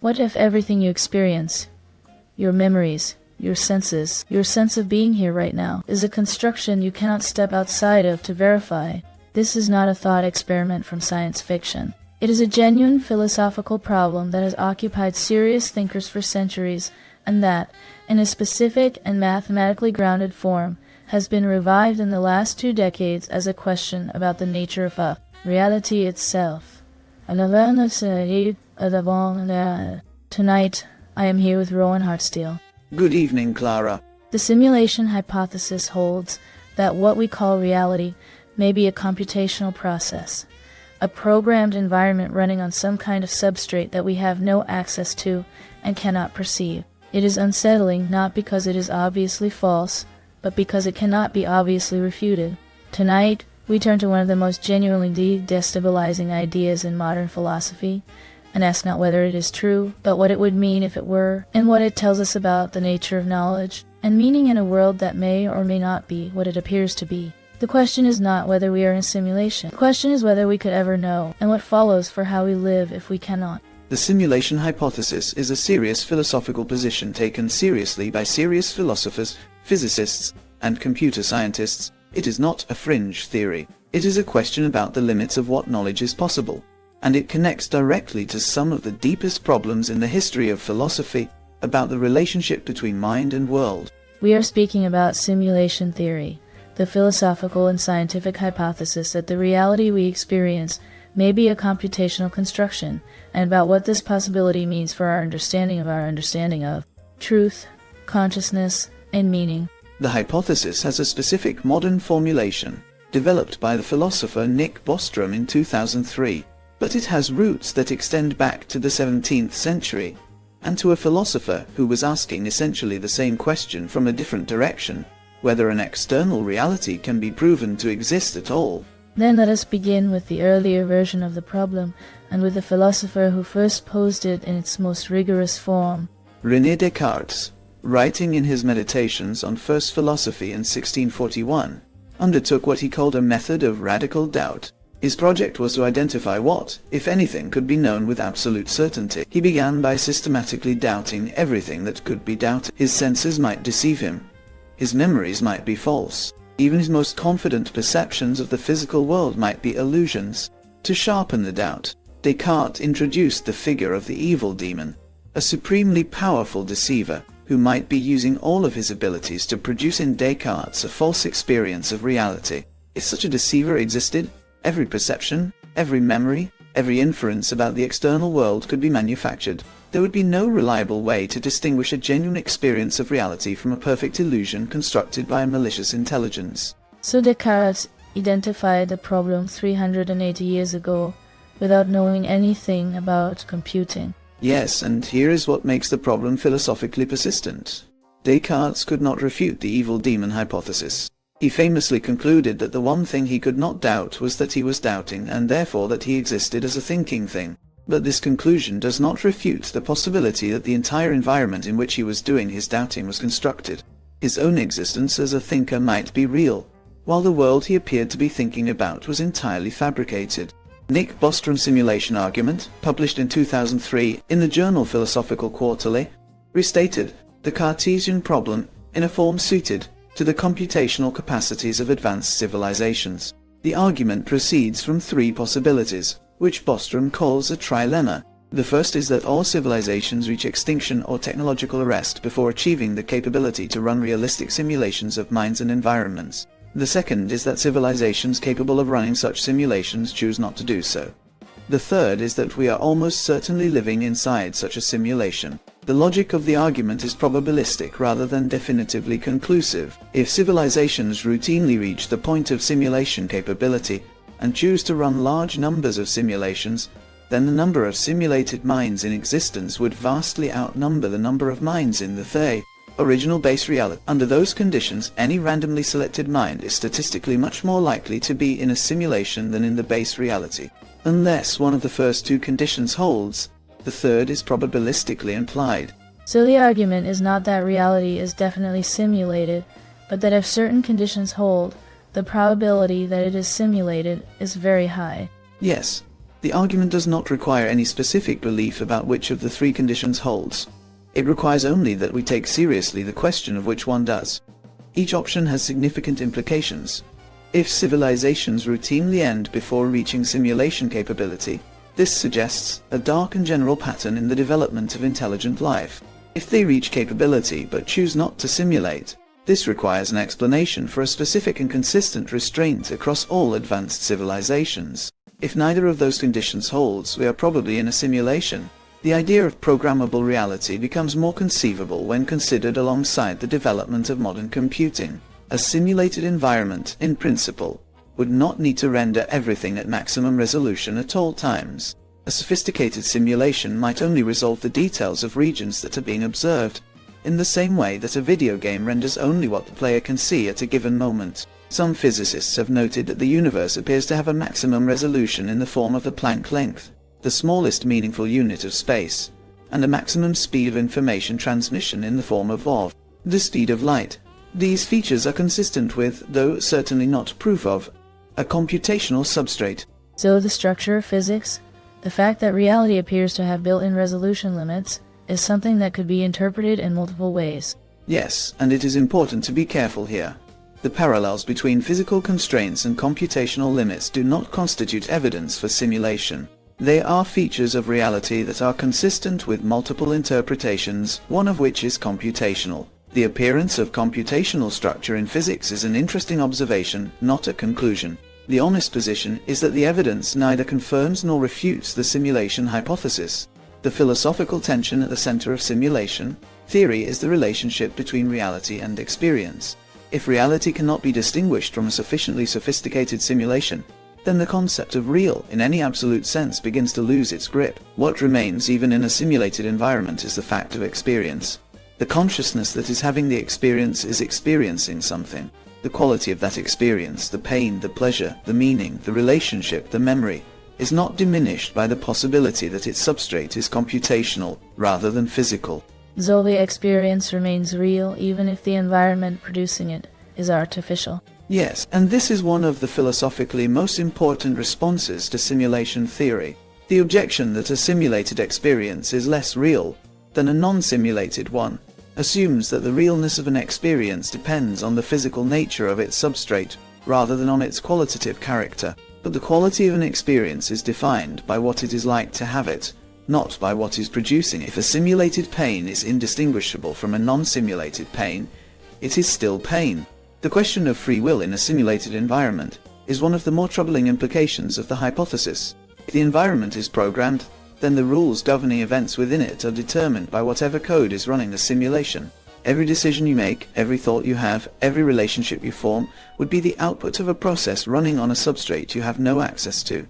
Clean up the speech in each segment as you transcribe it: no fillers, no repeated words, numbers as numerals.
What if everything you experience, your memories, your senses, your sense of being here right now, is a construction you cannot step outside of to verify? This is not a thought experiment from science fiction. It is a genuine philosophical problem that has occupied serious thinkers for centuries, and that, in a specific and mathematically grounded form, has been revived in the last 2 decades as a question about the nature of reality itself. Tonight, I am here with Rowan Hartsteele. Good evening, Clara. The simulation hypothesis holds that what we call reality may be a computational process, a programmed environment running on some kind of substrate that we have no access to and cannot perceive. It is unsettling not because it is obviously false, but because it cannot be obviously refuted. Tonight, we turn to one of the most genuinely destabilizing ideas in modern philosophy, and ask not whether it is true, but what it would mean if it were, and what it tells us about the nature of knowledge, and meaning in a world that may or may not be what it appears to be. The question is not whether we are in a simulation. The question is whether we could ever know, and what follows for how we live if we cannot. The simulation hypothesis is a serious philosophical position taken seriously by serious philosophers, physicists, and computer scientists. It is not a fringe theory. It is a question about the limits of what knowledge is possible, and it connects directly to some of the deepest problems in the history of philosophy about the relationship between mind and world. We are speaking about simulation theory, the philosophical and scientific hypothesis that the reality we experience may be a computational construction, and about what this possibility means for our understanding of truth, consciousness, and meaning. The hypothesis has a specific modern formulation, developed by the philosopher Nick Bostrom in 2003, but it has roots that extend back to the 17th century, and to a philosopher who was asking essentially the same question from a different direction, whether an external reality can be proven to exist at all. Then let us begin with the earlier version of the problem, and with the philosopher who first posed it in its most rigorous form. René Descartes, writing in his Meditations on First Philosophy in 1641, undertook what he called a method of radical doubt. His project was to identify what, if anything, could be known with absolute certainty. He began by systematically doubting everything that could be doubted. His senses might deceive him. His memories might be false. Even his most confident perceptions of the physical world might be illusions. To sharpen the doubt, Descartes introduced the figure of the evil demon, a supremely powerful deceiver who might be using all of his abilities to produce in Descartes a false experience of reality. If such a deceiver existed, every perception, every memory, every inference about the external world could be manufactured. There would be no reliable way to distinguish a genuine experience of reality from a perfect illusion constructed by a malicious intelligence. So Descartes identified the problem 380 years ago, without knowing anything about computing. Yes, and here is what makes the problem philosophically persistent. Descartes could not refute the evil demon hypothesis. He famously concluded that the one thing he could not doubt was that he was doubting, and therefore that he existed as a thinking thing. But this conclusion does not refute the possibility that the entire environment in which he was doing his doubting was constructed. His own existence as a thinker might be real, while the world he appeared to be thinking about was entirely fabricated. Nick Bostrom's simulation argument, published in 2003 in the journal Philosophical Quarterly, restated the Cartesian problem in a form suited to the computational capacities of advanced civilizations. The argument proceeds from 3 possibilities, which Bostrom calls a trilemma. The first is that all civilizations reach extinction or technological arrest before achieving the capability to run realistic simulations of minds and environments. The second is that civilizations capable of running such simulations choose not to do so. The third is that we are almost certainly living inside such a simulation. The logic of the argument is probabilistic rather than definitively conclusive. If civilizations routinely reach the point of simulation capability, and choose to run large numbers of simulations, then the number of simulated minds in existence would vastly outnumber the number of minds in the original base reality. Under those conditions, any randomly selected mind is statistically much more likely to be in a simulation than in the base reality. Unless one of the first 2 conditions holds, the third is probabilistically implied. So the argument is not that reality is definitely simulated, but that if certain conditions hold, the probability that it is simulated is very high. Yes, The argument does not require any specific belief about which of the three conditions holds. It requires only that we take seriously the question of which one does. Each option has significant implications. If civilizations routinely end before reaching simulation capability, this suggests a dark and general pattern in the development of intelligent life. If they reach capability but choose not to simulate, this requires an explanation for a specific and consistent restraint across all advanced civilizations. If neither of those conditions holds, we are probably in a simulation. The idea of programmable reality becomes more conceivable when considered alongside the development of modern computing. A simulated environment, in principle, would not need to render everything at maximum resolution at all times. A sophisticated simulation might only resolve the details of regions that are being observed, in the same way that a video game renders only what the player can see at a given moment. Some physicists have noted that the universe appears to have a maximum resolution in the form of the Planck length, the smallest meaningful unit of space, and a maximum speed of information transmission in the form of the speed of light. These features are consistent with, though certainly not proof of, a computational substrate. So the structure of physics, the fact that reality appears to have built-in resolution limits, is something that could be interpreted in multiple ways. Yes, and it is important to be careful here. The parallels between physical constraints and computational limits do not constitute evidence for simulation. They are features of reality that are consistent with multiple interpretations, one of which is computational. The appearance of computational structure in physics is an interesting observation, not a conclusion. The honest position is that the evidence neither confirms nor refutes the simulation hypothesis. The philosophical tension at the center of simulation theory is the relationship between reality and experience. If reality cannot be distinguished from a sufficiently sophisticated simulation, then the concept of real in any absolute sense begins to lose its grip. What remains even in a simulated environment is the fact of experience. The consciousness that is having the experience is experiencing something. The quality of that experience, the pain, the pleasure, the meaning, the relationship, the memory, is not diminished by the possibility that its substrate is computational rather than physical. So the experience remains real even if the environment producing it is artificial. Yes, and this is one of the philosophically most important responses to simulation theory. The objection that a simulated experience is less real than a non-simulated one assumes that the realness of an experience depends on the physical nature of its substrate, rather than on its qualitative character. But the quality of an experience is defined by what it is like to have it, not by what is producing it. If a simulated pain is indistinguishable from a non-simulated pain, it is still pain. The question of free will in a simulated environment is one of the more troubling implications of the hypothesis. If the environment is programmed, then the rules governing events within it are determined by whatever code is running the simulation. Every decision you make, every thought you have, every relationship you form would be the output of a process running on a substrate you have no access to.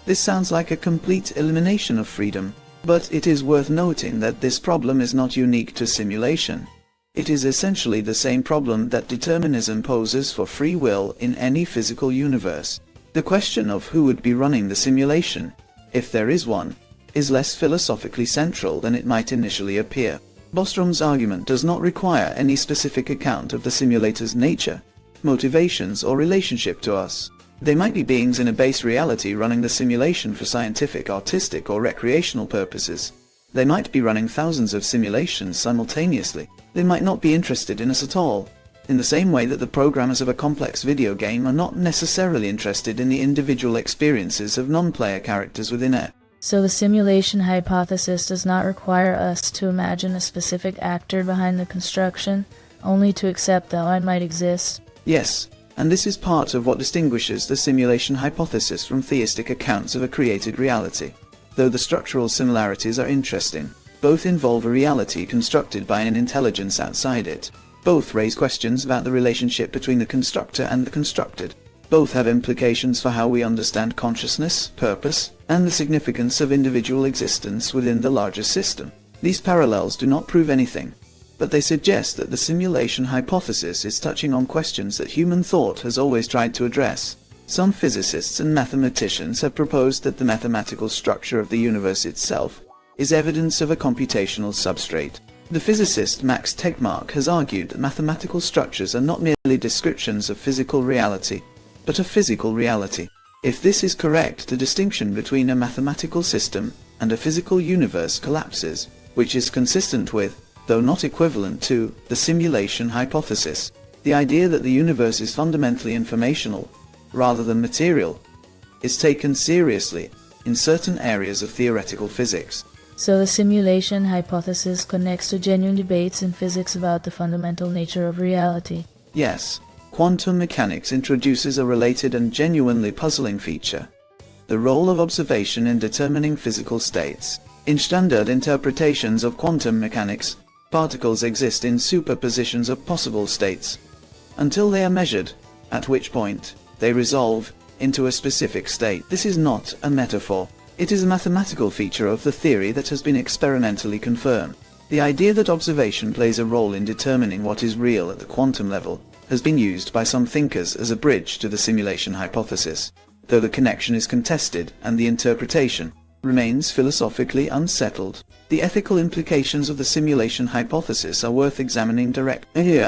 This sounds like a complete elimination of freedom, but it is worth noting that this problem is not unique to simulation. It is essentially the same problem that determinism poses for free will in any physical universe. The question of who would be running the simulation, if there is one, is less philosophically central than it might initially appear. Bostrom's argument does not require any specific account of the simulator's nature, motivations, or relationship to us. They might be beings in a base reality running the simulation for scientific, artistic, or recreational purposes. They might be running thousands of simulations simultaneously. They might not be interested in us at all, in the same way that the programmers of a complex video game are not necessarily interested in the individual experiences of non-player characters within it. So the simulation hypothesis does not require us to imagine a specific actor behind the construction, only to accept that it might exist. Yes, and this is part of what distinguishes the simulation hypothesis from theistic accounts of a created reality. Though the structural similarities are interesting, both involve a reality constructed by an intelligence outside it. Both raise questions about the relationship between the constructor and the constructed. Both have implications for how we understand consciousness, purpose, and the significance of individual existence within the larger system. These parallels do not prove anything, but they suggest that the simulation hypothesis is touching on questions that human thought has always tried to address. Some physicists and mathematicians have proposed that the mathematical structure of the universe itself is evidence of a computational substrate. The physicist Max Tegmark has argued that mathematical structures are not merely descriptions of physical reality, but of physical reality. If this is correct, the distinction between a mathematical system and a physical universe collapses, which is consistent with, though not equivalent to, the simulation hypothesis. The idea that the universe is fundamentally informational, rather than material, is taken seriously in certain areas of theoretical physics. So the simulation hypothesis connects to genuine debates in physics about the fundamental nature of reality. Yes, quantum mechanics introduces a related and genuinely puzzling feature: the role of observation in determining physical states. In standard interpretations of quantum mechanics, particles exist in superpositions of possible states, until they are measured, at which point they resolve into a specific state. This is not a metaphor. It is a mathematical feature of the theory that has been experimentally confirmed. The idea that observation plays a role in determining what is real at the quantum level has been used by some thinkers as a bridge to the simulation hypothesis, though the connection is contested and the interpretation remains philosophically unsettled. The ethical implications of the simulation hypothesis are worth examining directly.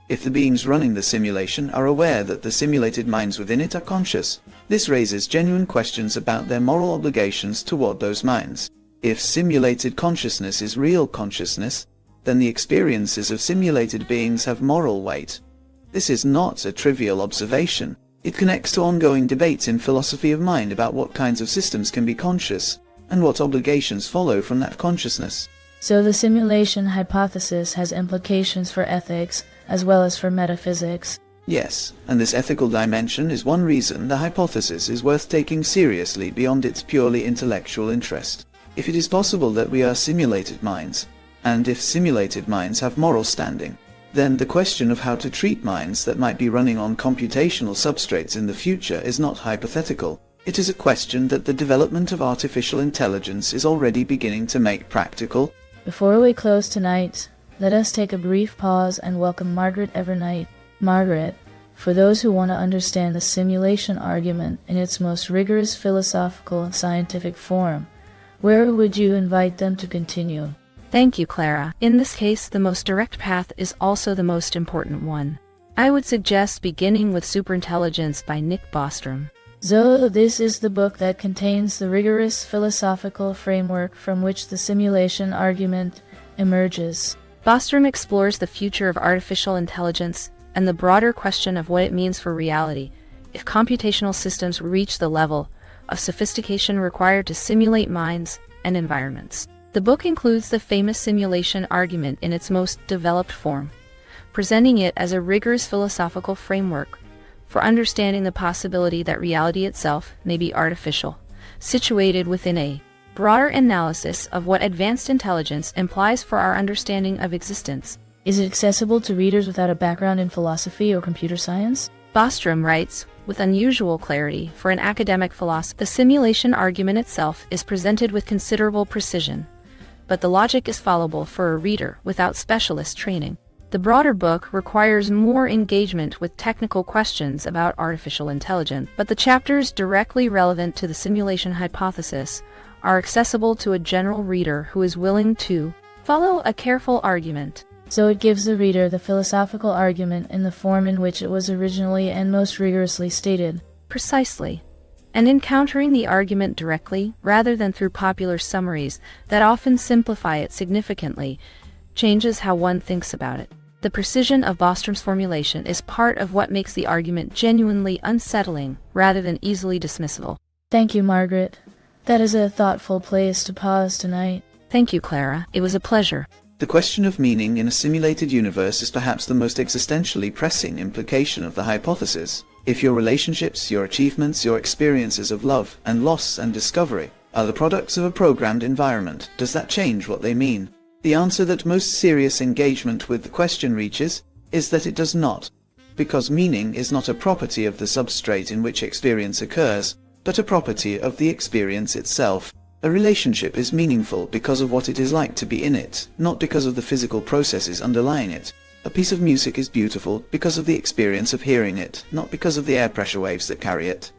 If the beings running the simulation are aware that the simulated minds within it are conscious, this raises genuine questions about their moral obligations toward those minds. If simulated consciousness is real consciousness, then the experiences of simulated beings have moral weight. This is not a trivial observation. It connects to ongoing debates in philosophy of mind about what kinds of systems can be conscious, and what obligations follow from that consciousness. So the simulation hypothesis has implications for ethics, as well as for metaphysics. Yes, and this ethical dimension is one reason the hypothesis is worth taking seriously beyond its purely intellectual interest. If it is possible that we are simulated minds, and if simulated minds have moral standing, then the question of how to treat minds that might be running on computational substrates in the future is not hypothetical. It is a question that the development of artificial intelligence is already beginning to make practical. Before we close tonight, let us take a brief pause and welcome Margaret Evernight. Margaret, for those who want to understand the simulation argument in its most rigorous philosophical and scientific form, where would you invite them to continue? Thank you, Clara. In this case, the most direct path is also the most important one. I would suggest beginning with Superintelligence by Nick Bostrom. So this is the book that contains the rigorous philosophical framework from which the simulation argument emerges. Bostrom explores the future of artificial intelligence and the broader question of what it means for reality if computational systems reach the level of sophistication required to simulate minds and environments. The book includes the famous simulation argument in its most developed form, presenting it as a rigorous philosophical framework for understanding the possibility that reality itself may be artificial, situated within a broader analysis of what advanced intelligence implies for our understanding of existence. Is it accessible to readers without a background in philosophy or computer science? Bostrom writes, with unusual clarity for an academic philosopher, the simulation argument itself is presented with considerable precision, but the logic is followable for a reader without specialist training. The broader book requires more engagement with technical questions about artificial intelligence, but the chapters directly relevant to the simulation hypothesis are accessible to a general reader who is willing to follow a careful argument. So it gives the reader the philosophical argument in the form in which it was originally and most rigorously stated. Precisely. And encountering the argument directly, rather than through popular summaries that often simplify it significantly, changes how one thinks about it. The precision of Bostrom's formulation is part of what makes the argument genuinely unsettling rather than easily dismissible. Thank you, Margaret. That is a thoughtful place to pause tonight. Thank you, Clara. It was a pleasure. The question of meaning in a simulated universe is perhaps the most existentially pressing implication of the hypothesis. If your relationships, your achievements, your experiences of love and loss and discovery are the products of a programmed environment, does that change what they mean? The answer that most serious engagement with the question reaches is that it does not, because meaning is not a property of the substrate in which experience occurs, but a property of the experience itself. A relationship is meaningful because of what it is like to be in it, not because of the physical processes underlying it. A piece of music is beautiful because of the experience of hearing it, not because of the air pressure waves that carry it.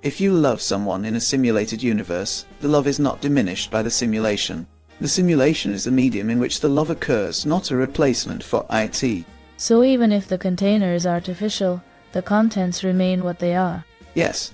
If you love someone in a simulated universe, the love is not diminished by the simulation. The simulation is the medium in which the love occurs, not a replacement for it. So even if the container is artificial, the contents remain what they are. Yes.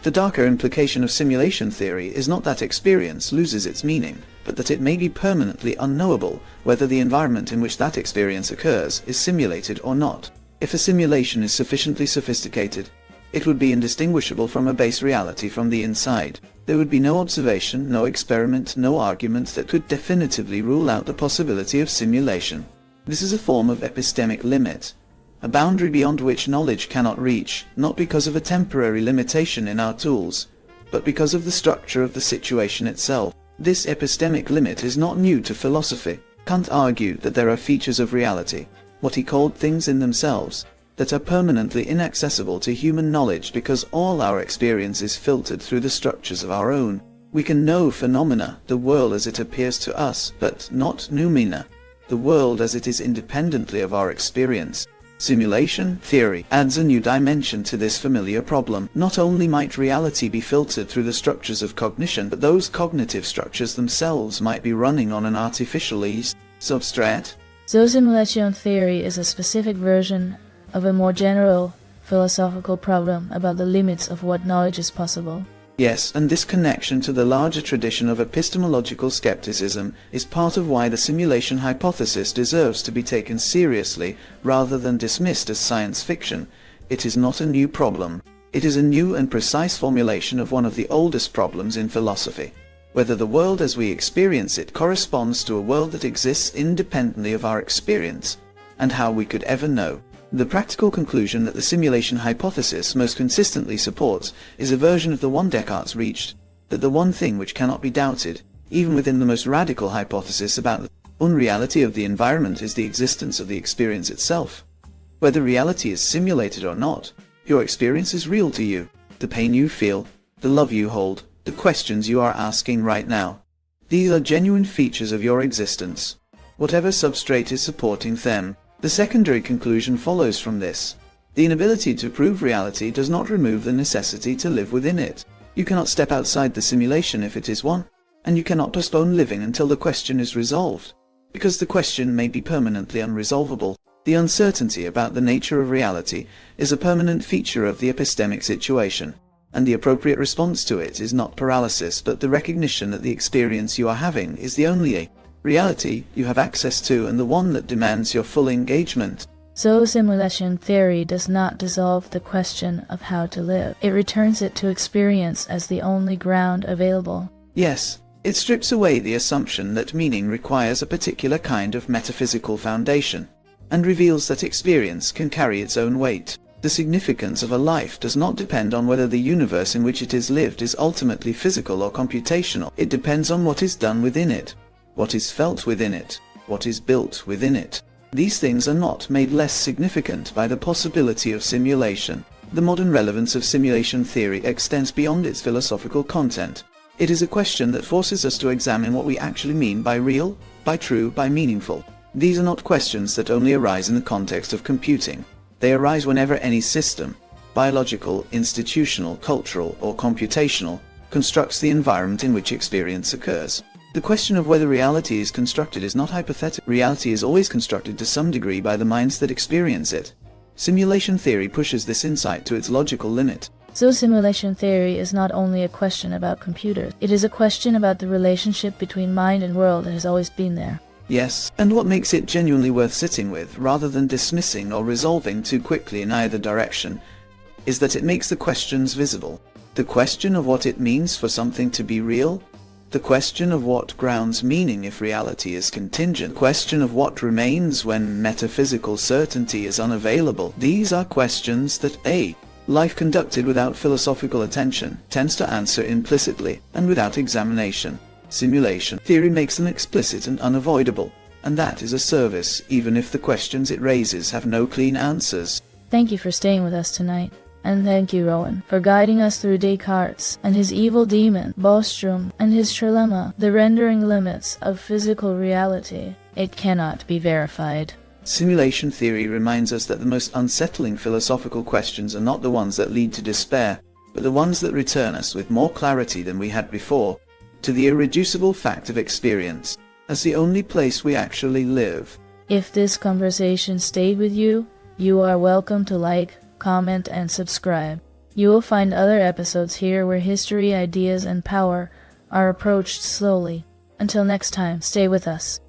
The darker implication of simulation theory is not that experience loses its meaning, but that it may be permanently unknowable whether the environment in which that experience occurs is simulated or not. If a simulation is sufficiently sophisticated, it would be indistinguishable from a base reality from the inside. There would be no observation, no experiment, no argument that could definitively rule out the possibility of simulation. This is a form of epistemic limit, a boundary beyond which knowledge cannot reach, not because of a temporary limitation in our tools, but because of the structure of the situation itself. This epistemic limit is not new to philosophy. Kant argued that there are features of reality, what he called things in themselves, that are permanently inaccessible to human knowledge because all our experience is filtered through the structures of our own. We can know phenomena, the world as it appears to us, but not noumena, the world as it is independently of our experience. Simulation theory adds a new dimension to this familiar problem. Not only might reality be filtered through the structures of cognition, but those cognitive structures themselves might be running on an artificial substrate. So simulation theory is a specific version of a more general philosophical problem about the limits of what knowledge is possible. Yes, and this connection to the larger tradition of epistemological skepticism is part of why the simulation hypothesis deserves to be taken seriously rather than dismissed as science fiction. It is not a new problem. It is a new and precise formulation of one of the oldest problems in philosophy. Whether the world as we experience it corresponds to a world that exists independently of our experience, and how we could ever know. The practical conclusion that the simulation hypothesis most consistently supports is a version of the one Descartes reached, that the one thing which cannot be doubted, even within the most radical hypothesis about the unreality of the environment, is the existence of the experience itself. Whether reality is simulated or not, your experience is real to you. The pain you feel, the love you hold, the questions you are asking right now. These are genuine features of your existence, whatever substrate is supporting them. The secondary conclusion follows from this. The inability to prove reality does not remove the necessity to live within it. You cannot step outside the simulation if it is one, and you cannot postpone living until the question is resolved, because the question may be permanently unresolvable. The uncertainty about the nature of reality is a permanent feature of the epistemic situation, and the appropriate response to it is not paralysis but the recognition that the experience you are having is the only reality you have access to and the one that demands your full engagement. So simulation theory does not dissolve the question of how to live. It returns it to experience as the only ground available. Yes, it strips away the assumption that meaning requires a particular kind of metaphysical foundation, and reveals that experience can carry its own weight. The significance of a life does not depend on whether the universe in which it is lived is ultimately physical or computational. It depends on what is done within it, what is felt within it, what is built within it. These things are not made less significant by the possibility of simulation. The modern relevance of simulation theory extends beyond its philosophical content. It is a question that forces us to examine what we actually mean by real, by true, by meaningful. These are not questions that only arise in the context of computing. They arise whenever any system, biological, institutional, cultural, or computational, constructs the environment in which experience occurs. The question of whether reality is constructed is not hypothetical. Reality is always constructed to some degree by the minds that experience it. Simulation theory pushes this insight to its logical limit. So simulation theory is not only a question about computers. It is a question about the relationship between mind and world that has always been there. Yes, and what makes it genuinely worth sitting with, rather than dismissing or resolving too quickly in either direction, is that it makes the questions visible. The question of what it means for something to be real, the question of what grounds meaning if reality is contingent, the question of what remains when metaphysical certainty is unavailable. These are questions that life conducted without philosophical attention tends to answer implicitly and without examination. Simulation theory makes them explicit and unavoidable, and that is a service even if the questions it raises have no clean answers. Thank you for staying with us tonight. And thank you, Rowan, for guiding us through Descartes and his evil demon, Bostrom, and his trilemma, the rendering limits of physical reality. It cannot be verified. Simulation theory reminds us that the most unsettling philosophical questions are not the ones that lead to despair, but the ones that return us with more clarity than we had before, to the irreducible fact of experience, as the only place we actually live. If this conversation stayed with you, you are welcome to like, comment, and subscribe. You will find other episodes here where history, ideas, and power are approached slowly. Until next time, stay with us.